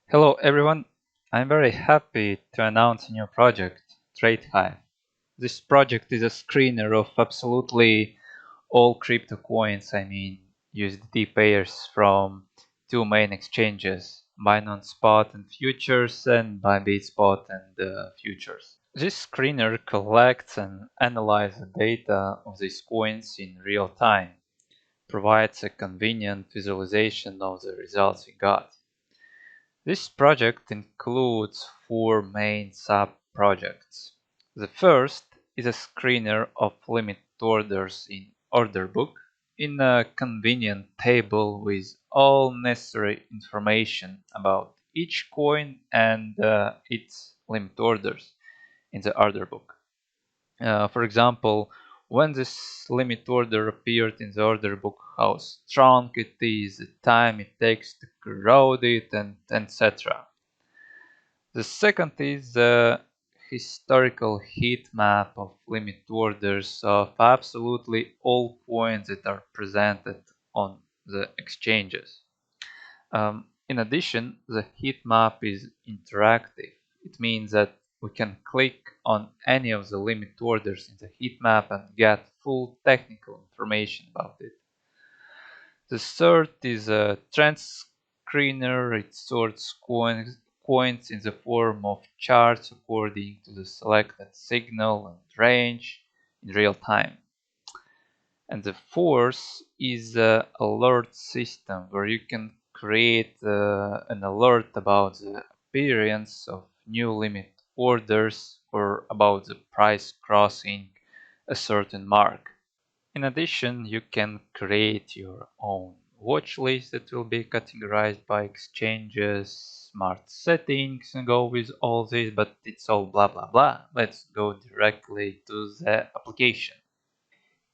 Hello everyone, I'm very happy to announce a new project, TradeHive. This project is a screener of absolutely all crypto coins, USDT pairs from two main exchanges, Binance Spot and Futures and Binance Spot and Futures. This screener collects and analyzes the data of these coins in real time, provides a convenient visualization of the results we got. This project includes four main sub-projects. The first is a screener of limit orders in order book in a convenient table with all necessary information about each coin and its limit orders in the order book. For example, when this limit order appeared in the order book, how strong it is, the time it takes to corrode it, and etc. The second is the historical heat map of limit orders of absolutely all coins that are presented on the exchanges. In addition, the heat map is interactive. It means that we can click on any of the limit orders in the heat map and get full technical information about it. The third is a trend screener. It sorts coins in the form of charts according to the selected signal and range in real time. And the fourth is the alert system, where you can create an alert about the appearance of new limit orders or about the price crossing a certain mark. In addition, you can create your own watch list that will be categorized by exchanges, smart settings, and go with all this, but it's all blah blah blah. Let's go directly to the application.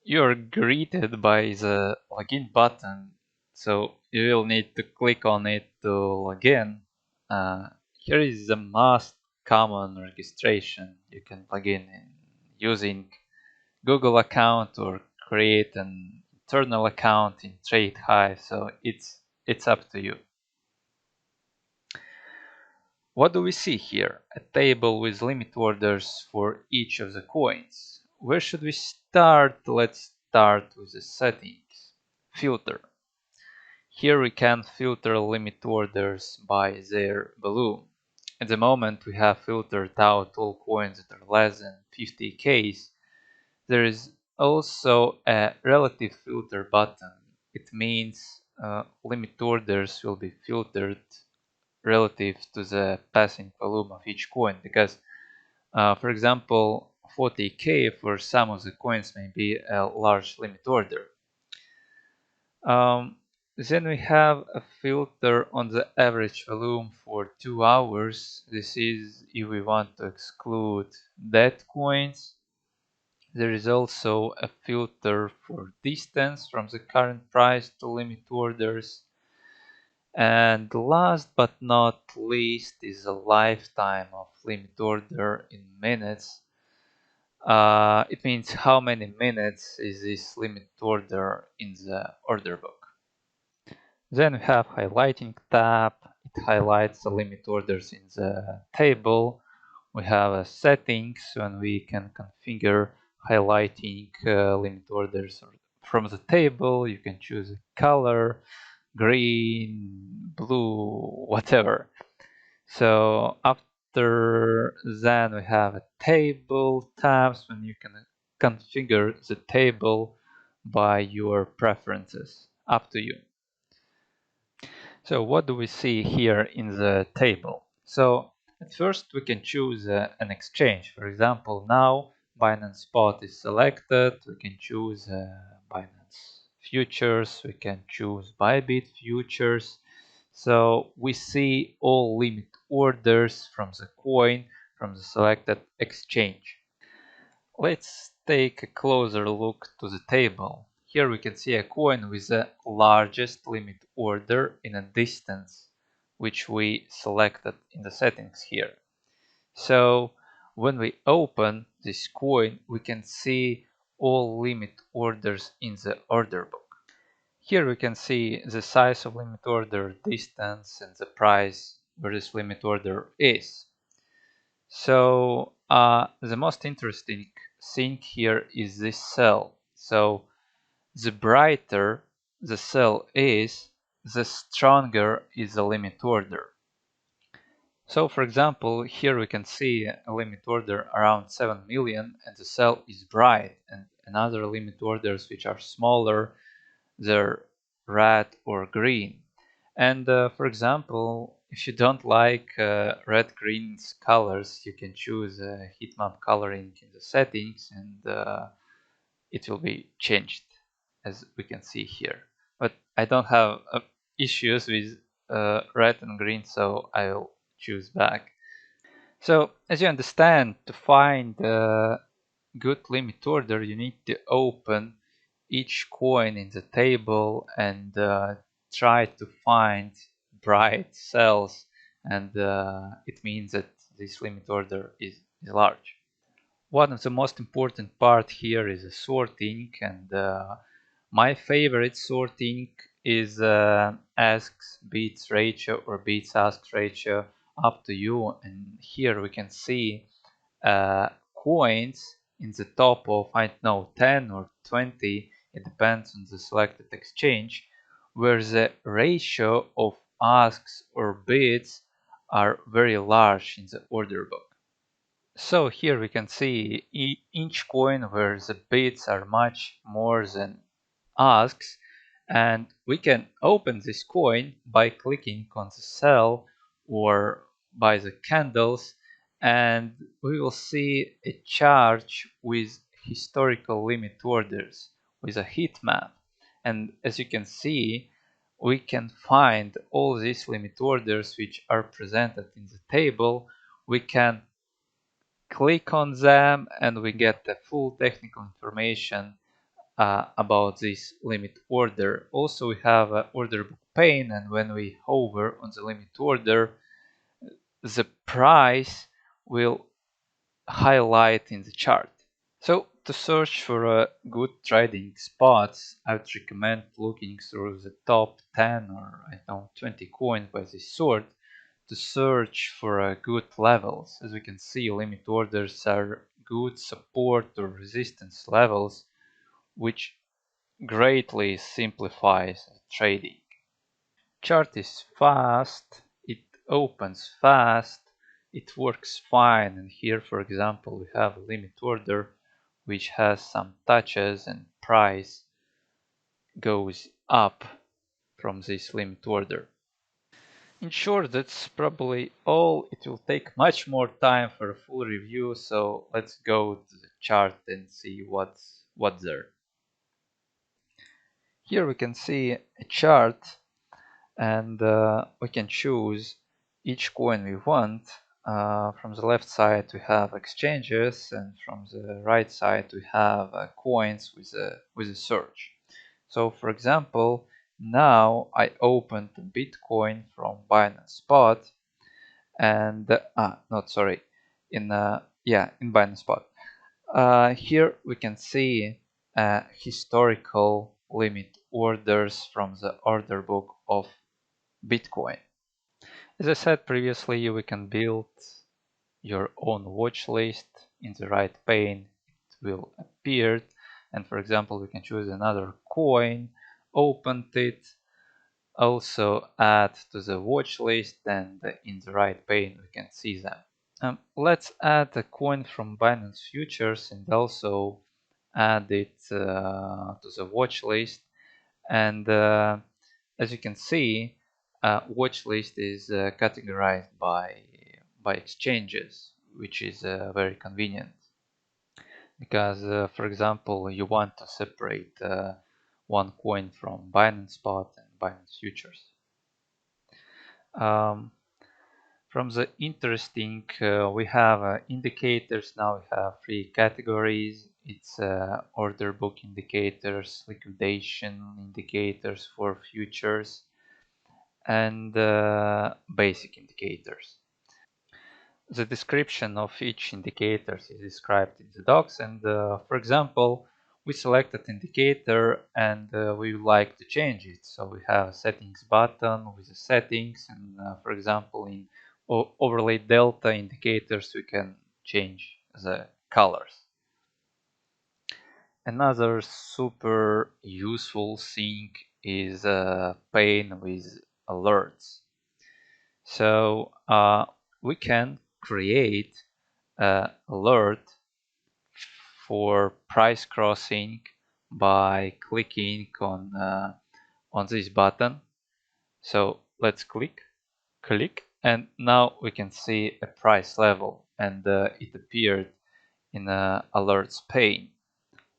You're greeted by the login button, so you will need to click on it to log in. Here is the most common registration. You can log in using Google account or create an internal account in TradeHive, so it's up to you. What do we see here? A table with limit orders for each of the coins. Where should we start? Let's start with the settings. Filter. Here we can filter limit orders by their volume. At the moment we have filtered out all coins that are less than 50k. There is also a relative filter button. It means limit orders will be filtered relative to the passing volume of each coin, because for example 40k for some of the coins may be a large limit order. Then we have a filter on the average volume for 2 hours. This is if we want to exclude dead coins. There is also a filter for distance from the current price to limit orders. And last but not least is a lifetime of limit order in minutes. It means how many minutes is this limit order in the order book. Then we have highlighting tab. It highlights the limit orders in the table. We have a settings when we can configure highlighting limit orders from the table. You can choose a color, green, blue, whatever. So after then we have a table tabs when you can configure the table by your preferences. Up to you. So what do we see here in the table? So at first we can choose an exchange. For example, now Binance Spot is selected. We can choose Binance Futures. We can choose Bybit Futures. So we see all limit orders from the coin from the selected exchange. Let's take a closer look to the table. Here we can see a coin with the largest limit order in a distance, which we selected in the settings here. So when we open this coin, we can see all limit orders in the order book. Here we can see the size of limit order, distance, and the price where this limit order is. So the most interesting thing here is this cell. So the brighter the cell is, the stronger is the limit order. So for example, here we can see a limit order around 7 million and the cell is bright, and another limit orders which are smaller, they're red or green. And for example, if you don't like red green colors, you can choose heatmap coloring in the settings, and it will be changed, as we can see here. But I don't have issues with red and green, so I'll choose back. So as you understand, to find a good limit order, you need to open each coin in the table and try to find bright cells, and it means that this limit order is large. One of the most important part here is the sorting, and my favorite sorting is asks beats ratio or beats asks ratio, up to you. And here we can see coins in the top of, I don't know, 10 or 20, it depends on the selected exchange, where the ratio of asks or bids are very large in the order book. So here we can see each coin where the bids are much more than asks, and we can open this coin by clicking on the sell or by the candles, and we will see a chart with historical limit orders with a heat map. And as you can see, we can find all these limit orders which are presented in the table. We can click on them and we get the full technical information about this limit order. Also, we have an order book pane, and when we hover on the limit order, the price will highlight in the chart. So to search for good trading spots, I would recommend looking through the top 10 or I don't know 20 coins by this sort to search for good levels. As we can see, limit orders are good support or resistance levels, which greatly simplifies trading. Chart is fast, it opens fast, it works fine, and here for example we have a limit order which has some touches and price goes up from this limit order. In short, that's probably all. It will take much more time for a full review, so let's go to the chart and see what's there. Here we can see a chart, and we can choose each coin we want. From the left side we have exchanges, and from the right side we have coins with a search. So for example, now I opened Bitcoin from Binance Spot, and not sorry, in in Binance Spot. Here we can see historical limit orders from the order book of Bitcoin. As I said previously, we can build your own watch list. In the right pane it will appear, and for example we can choose another coin, open it, also add to the watch list, and in the right pane we can see them. Let's add a coin from Binance Futures and also add it to the watch list. And as you can see, watch list is categorized by exchanges, which is very convenient because, for example, you want to separate one coin from Binance Spot and Binance Futures. From the interesting, we have indicators. Now we have three categories. It's order book indicators, liquidation indicators for futures, and basic indicators. The description of each indicator is described in the docs, and for example, we select that indicator and we would like to change it. So we have a settings button with the settings, and for example in overlay delta indicators we can change the colors. Another super useful thing is a pane with alerts. So we can create an alert for price crossing by clicking on this button. So let's click, and now we can see a price level, and it appeared in a alerts pane.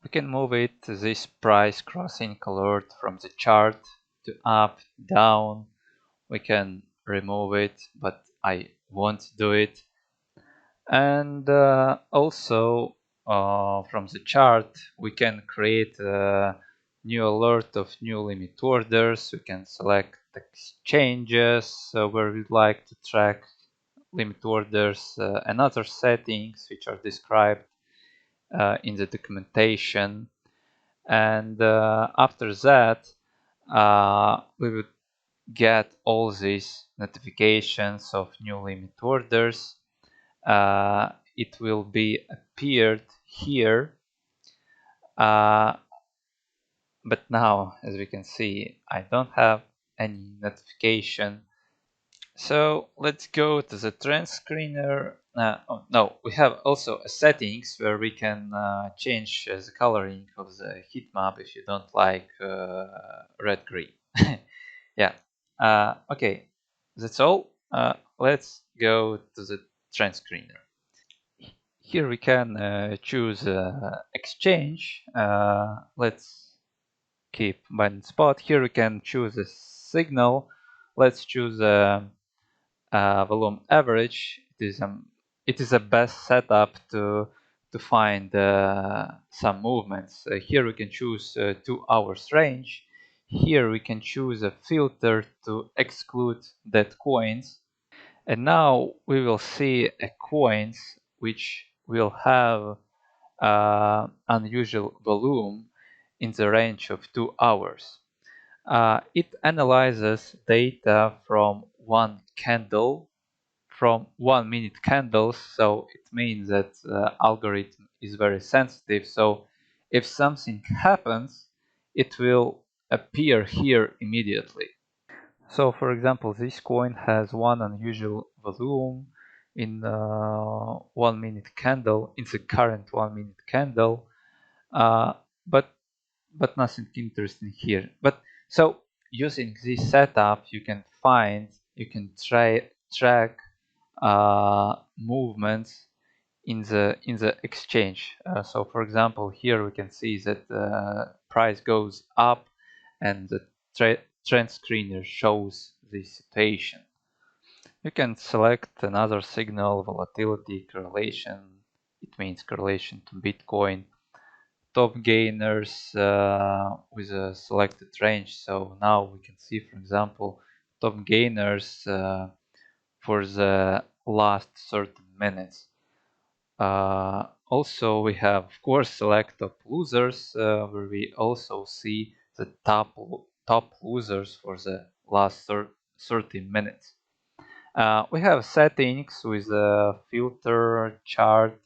We can move it to this price crossing alert from the chart to up, down. We can remove it, but I won't do it. And also from the chart we can create a new alert of new limit orders. We can select exchanges where we'd like to track limit orders and other settings which are described in the documentation. And after that we would get all these notifications of new limit orders. It will be appeared here, but now as we can see I don't have any notification. So let's go to the trend screener. Oh, no, we have also a settings where we can change the coloring of the heat map if you don't like red green. Yeah, okay, that's all. Let's go to the trend screener. Here we can choose exchange. Let's keep Binance Spot. Here we can choose a signal. Let's choose volume average. It is a best setup to find some movements. Here we can choose 2 hours range. Here we can choose a filter to exclude dead coins. And now we will see a coins which will have unusual volume in the range of 2 hours. It analyzes data from one candle, from 1 minute candles, so it means that the algorithm is very sensitive. So if something happens, it will appear here immediately. So for example, this coin has one unusual volume in 1 minute candle, in the current 1 minute candle, uh, but nothing interesting here. But so using this setup, you can track movements in the exchange. So for example, here we can see that the price goes up and the trend screener shows this situation. You can select another signal, volatility, correlation. It means correlation to Bitcoin. Top gainers with a selected range. So now we can see, for example, top gainers for the last 30 minutes. Also, we have, of course, select top losers, where we also see the top losers for the last 30 minutes. We have settings with a filter chart,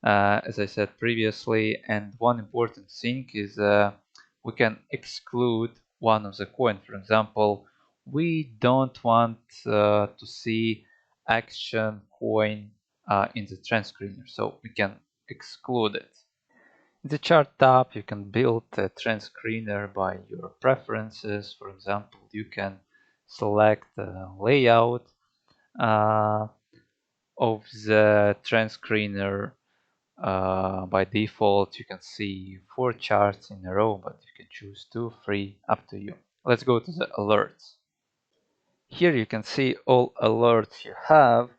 as I said previously, and one important thing is we can exclude one of the coin. For example, we don't want to see action coin in the trend screener, so we can exclude it. In the chart tab, you can build a trend screener by your preferences. For example, you can select the layout uh, of the trend screener. By default, you can see 4 charts in a row, but you can choose 2, 3, up to you. Let's go to the alerts. Here you can see all alerts you have.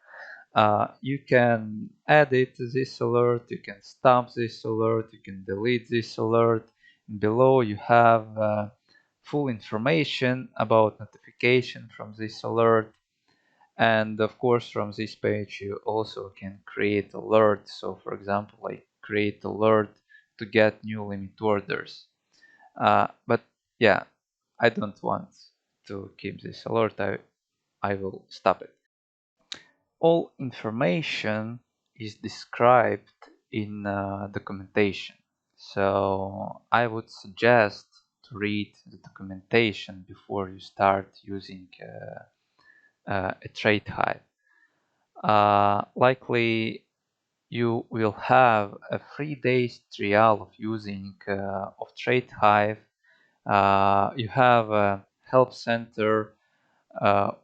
You can edit this alert, you can stamp this alert, you can delete this alert. Below you have full information about notification from this alert. And of course, from this page, you also can create alerts. So for example, I create alert to get new limit orders. But yeah, I don't want to keep this alert. I will stop it. All information is described in documentation. So I would suggest to read the documentation before you start using a TradeHive. Likely you will have a 3 days trial of using of TradeHive. You have a help center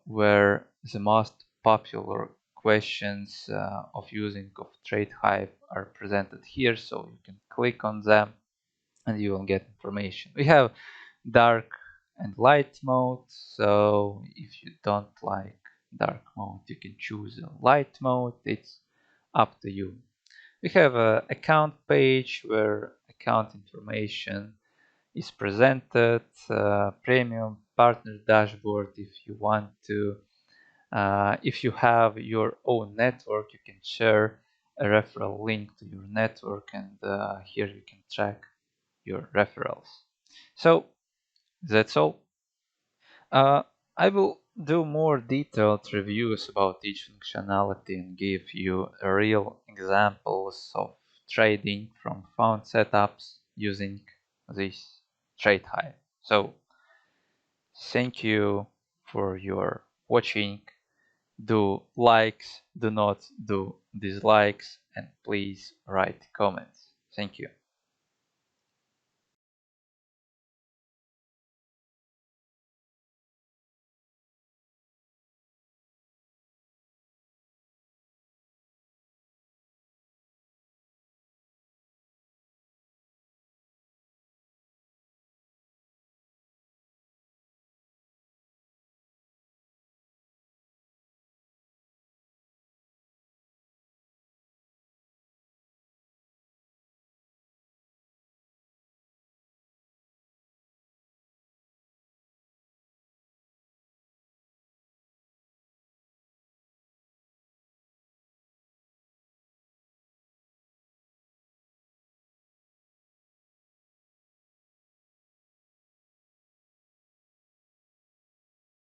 where the most popular questions of using of TradeHive are presented here, so you can click on them and you will get information. We have dark and light mode, so if you don't like dark mode, you can choose a light mode. It's up to you. We have a account page where account information is presented, premium partner dashboard if you want to. If you have your own network, you can share a referral link to your network, and here you can track your referrals. So that's all. I will do more detailed reviews about each functionality and give you real examples of trading from fund setups using this TradeHive. So thank you for your watching. Do likes, do not do dislikes, and please write comments. Thank you.